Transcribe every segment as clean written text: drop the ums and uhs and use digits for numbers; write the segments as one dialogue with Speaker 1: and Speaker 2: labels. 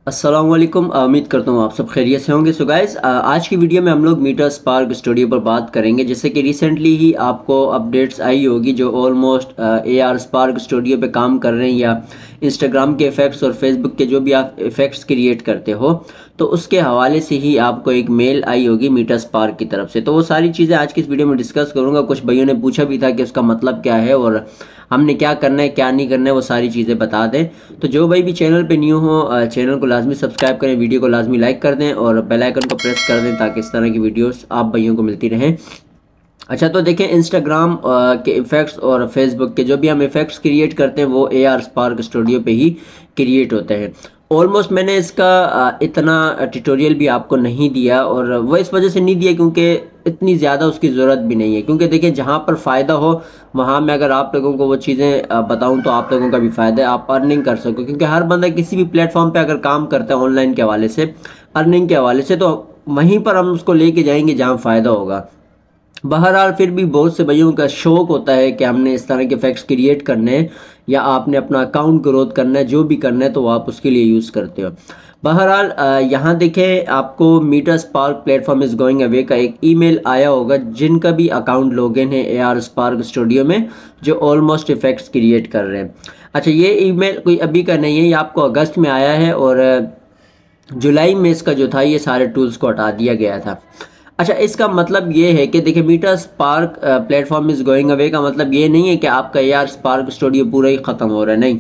Speaker 1: अस्सलाम वालेकुम। उम्मीद करता हूँ आप सब खैरियत से होंगे। सो गाइस, आज की वीडियो में हम लोग मीटर स्पार्क स्टूडियो पर बात करेंगे। जैसे कि रिसेंटली ही आपको अपडेट्स आई होगी जो ऑलमोस्ट AR स्पार्क स्टूडियो पे काम कर रहे हैं, या इंस्टाग्राम के इफ़ेक्ट्स और फेसबुक के जो भी आप इफ़ेक्ट्स क्रिएट करते हो, तो उसके हवाले से ही आपको एक मेल आई होगी मीटर स्पार्क की तरफ से। तो वो सारी चीज़ें आज की इस वीडियो में डिस्कस करूँगा। कुछ भाइयों ने पूछा भी था कि उसका मतलब क्या है और हमने क्या करना है क्या नहीं करना है, वो सारी चीज़ें बता दें। तो जो भाई भी चैनल पे न्यू हो, चैनल को लाजमी सब्सक्राइब करें, वीडियो को लाजमी लाइक कर दें और बेल आइकन को प्रेस कर दें ताकि इस तरह की वीडियोस आप भाइयों को मिलती रहें। अच्छा, तो देखें, इंस्टाग्राम के इफ़ेक्ट्स और फेसबुक के जो भी हम इफ़ेक्ट्स क्रिएट करते हैं वो AR स्पार्क स्टूडियो पे ही क्रिएट होते हैं। ऑलमोस्ट मैंने इसका इतना ट्यूटोरियल भी आपको नहीं दिया, और वो इस वजह से नहीं दिया क्योंकि इतनी ज़्यादा उसकी ज़रूरत भी नहीं है। क्योंकि देखिए, जहाँ पर फ़ायदा हो वहाँ मैं अगर आप लोगों को वो चीज़ें बताऊँ तो आप लोगों का भी फ़ायदा है, आप अर्निंग कर सको। क्योंकि हर बंदा किसी भी प्लेटफॉर्म पे अगर काम करता है ऑनलाइन के हवाले से, अर्निंग के हवाले से, तो वहीं पर हम उसको लेके जाएंगे जहाँ फ़ायदा होगा। बहरहाल फिर भी बहुत से भाइयों का शौक होता है कि हमने इस तरह के फैक्ट्स क्रिएट करने हैं, या आपने अपना अकाउंट ग्रोथ करना है, जो भी करना है तो आप उसके लिए यूज़ करते हो। बहरहाल यहाँ देखें, आपको Meta Spark platform is going away का एक ईमेल आया होगा जिनका भी अकाउंट लॉगिन है AR स्पार्क स्टूडियो में, जो ऑलमोस्ट इफेक्ट्स क्रिएट कर रहे हैं। अच्छा, ये ईमेल कोई अभी का नहीं है, ये आपको अगस्त में आया है और जुलाई में इसका जो था ये सारे टूल्स को हटा दिया गया था। अच्छा, इसका मतलब ये है कि देखिए, Meta Spark platform is going away का मतलब ये नहीं है कि आपका AR स्पार्क स्टूडियो पूरा ही ख़त्म हो रहा है, नहीं।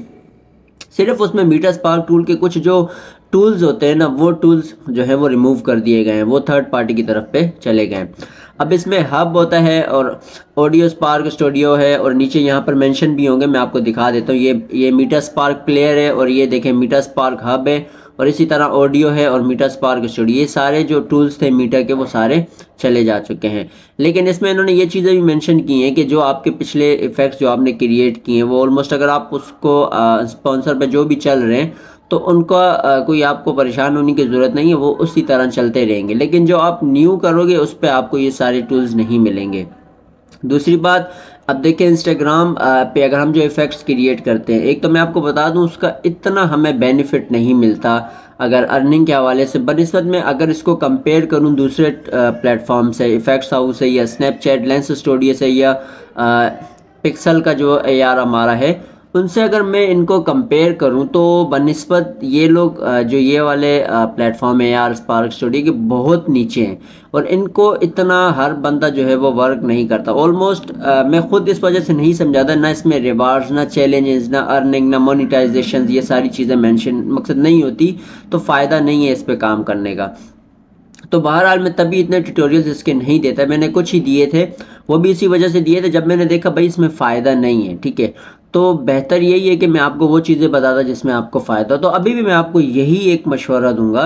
Speaker 1: सिर्फ उसमें मीटर स्पार्क टूल के कुछ जो टूल्स होते हैं ना, वो टूल्स जो है वो रिमूव कर दिए गए हैं, वो थर्ड पार्टी की तरफ पे चले गए हैं। अब इसमें हब होता है और ऑडियो स्पार्क स्टूडियो है, और नीचे यहाँ पर मेंशन भी होंगे, मैं आपको दिखा देता हूँ। ये मीटर स्पार्क प्लेयर है, और ये देखें मीटर स्पार्क हब है, और इसी तरह ऑडियो है और मीटर स्पार्क स्टूडियो। ये सारे जो टूल्स थे मीटर के वो सारे चले जा चुके हैं। लेकिन इसमें इन्होंने ये चीज़ें भी मेंशन की हैं कि जो आपके पिछले इफेक्ट्स जो आपने क्रिएट किए हैं वो ऑलमोस्ट, अगर आप उसको स्पॉन्सर पे जो भी चल रहे हैं तो उनका कोई आपको परेशान होने की ज़रूरत नहीं है, वो उसी तरह चलते रहेंगे। लेकिन जो आप न्यू करोगे उस पर आपको ये सारे टूल्स नहीं मिलेंगे। दूसरी बात, अब देखिए, इंस्टाग्राम पे अगर हम जो इफ़ेक्ट्स क्रिएट करते हैं, एक तो मैं आपको बता दूं उसका इतना हमें बेनिफिट नहीं मिलता अगर अर्निंग के हवाले से, बनिस्बत में अगर इसको कंपेयर करूं दूसरे प्लेटफॉर्म से, इफ़ेक्ट्स हाउस से या स्नैपचैट लेंस स्टूडियो से या पिक्सल का जो AR हमारा है, उनसे अगर मैं इनको कंपेयर करूं तो बनिस्बत ये लोग जो ये वाले प्लेटफॉर्म है AR स्पार्क स्टूडियो के, बहुत नीचे हैं, और इनको इतना हर बंदा जो है वो वर्क नहीं करता। ऑलमोस्ट मैं खुद इस वजह से नहीं समझाता, ना इसमें रिवार्ड्स, ना चैलेंजेस, ना अर्निंग, ना मोनिटाइजेशन, ये सारी चीज़ें मेंशन मकसद नहीं होती, तो फ़ायदा नहीं है इस पर काम करने का। तो बहरहाल मैं तभी इतने ट्यूटोरियल्स इसके नहीं देता, मैंने कुछ ही दिए थे, वो भी इसी वजह से दिए थे जब मैंने देखा भाई इसमें फ़ायदा नहीं है, ठीक है। तो बेहतर यही है कि मैं आपको वो चीज़ें बताता जिसमें आपको फ़ायदा। तो अभी भी मैं आपको यही एक मशवरा दूंगा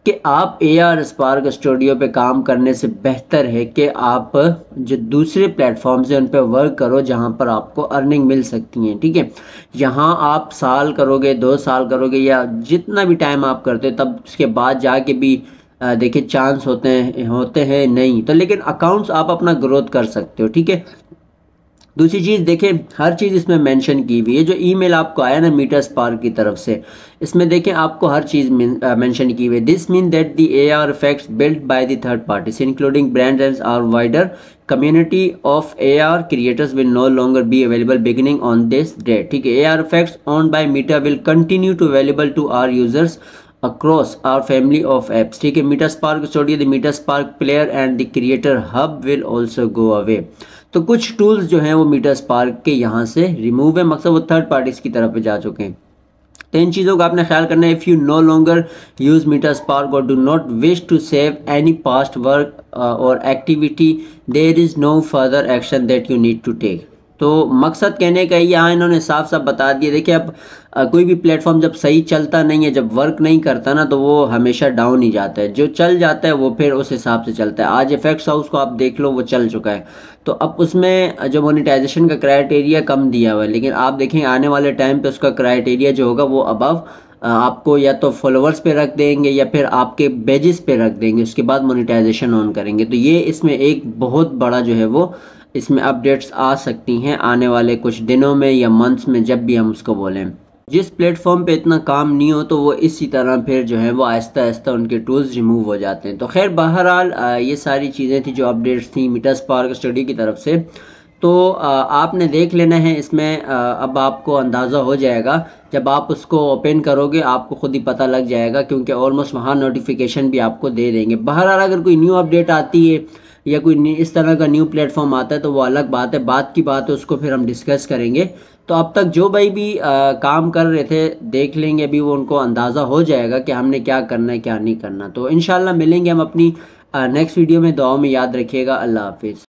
Speaker 1: कि आप AR स्पार्क स्टूडियो पे काम करने से बेहतर है कि आप जो दूसरे प्लेटफॉर्म्स हैं उन पे वर्क करो जहां पर आपको अर्निंग मिल सकती हैं, ठीक है। यहाँ आप साल करोगे, 2 साल करोगे, या जितना भी टाइम आप करते हो, तब उसके बाद जाके भी देखिए चांस होते हैं नहीं तो, लेकिन अकाउंट्स आप अपना ग्रोथ कर सकते हो, ठीक है। दूसरी चीज़ देखें, हर चीज़ इसमें मेंशन की हुई है। जो ईमेल आपको आया ना मीटर स्पार्क की तरफ से, इसमें देखें आपको हर चीज़ मेंशन की हुई है। This mean that the AR effects built by the third parties including brands and our wider community of AR creators will no longer be available beginning on this date, ठीक है। AR effects owned by Meta will continue to available to our users across our family of apps, ठीक है। Meta Spark Studio, the Meta Spark player and the creator hub will also go away. तो कुछ tools जो हैं वो metre spark के यहाँ से रिमूव है, मकसद वो थर्ड पार्टीज की तरफ जा चुके हैं। तो इन चीज़ों का आपने ख्याल करना है। If you no longer use Meter Spark और do not wish to save any past work और activity, there is no further action that you need to take. तो मकसद कहने का यहाँ इन्होंने साफ साफ बता दिया। देखिए, अब कोई भी प्लेटफॉर्म जब सही चलता नहीं है, जब वर्क नहीं करता ना, तो वो हमेशा डाउन ही जाता है। जो चल जाता है वो फिर उस हिसाब से चलता है। आज इफेक्ट्स हाउस को आप देख लो, वो चल चुका है, तो अब उसमें जो मोनेटाइजेशन का क्राइटेरिया कम दिया हुआ है, लेकिन आप देखें आने वाले टाइम पे उसका क्राइटेरिया जो होगा वो अबव आपको या तो फॉलोअर्स पे रख देंगे या फिर आपके बेजिस पे रख देंगे, उसके बाद मोनेटाइजेशन ऑन करेंगे। तो ये इसमें एक बहुत बड़ा जो है वो इसमें अपडेट्स आ सकती हैं आने वाले कुछ दिनों में या मंथ्स में, जब भी हम उसको बोलें। जिस प्लेटफॉर्म पे इतना काम नहीं हो तो वो इसी तरह फिर जो है वो आहिस्ता आहिस्ता उनके टूल्स रिमूव हो जाते हैं। तो खैर बहरहाल ये सारी चीज़ें थी जो अपडेट्स थी मीटास्पार्क स्टडी की तरफ से। तो आपने देख लेना है इसमें। अब आपको अंदाज़ा हो जाएगा जब आप उसको ओपन करोगे, आपको खुद ही पता लग जाएगा, क्योंकि ऑलमोस्ट वहाँ नोटिफिकेशन भी आपको दे देंगे। बहरहाल अगर कोई न्यू अपडेट आती है या कोई इस तरह का न्यू प्लेटफॉर्म आता है तो वो अलग बात है, बात की बात है, उसको फिर हम डिस्कस करेंगे। तो अब तक जो भाई भी काम कर रहे थे देख लेंगे, अभी वो उनको अंदाज़ा हो जाएगा कि हमने क्या करना है क्या नहीं करना। तो इंशाल्लाह मिलेंगे हम अपनी नेक्स्ट वीडियो में। दुआओं में याद रखिएगा। अल्लाह हाफिज़।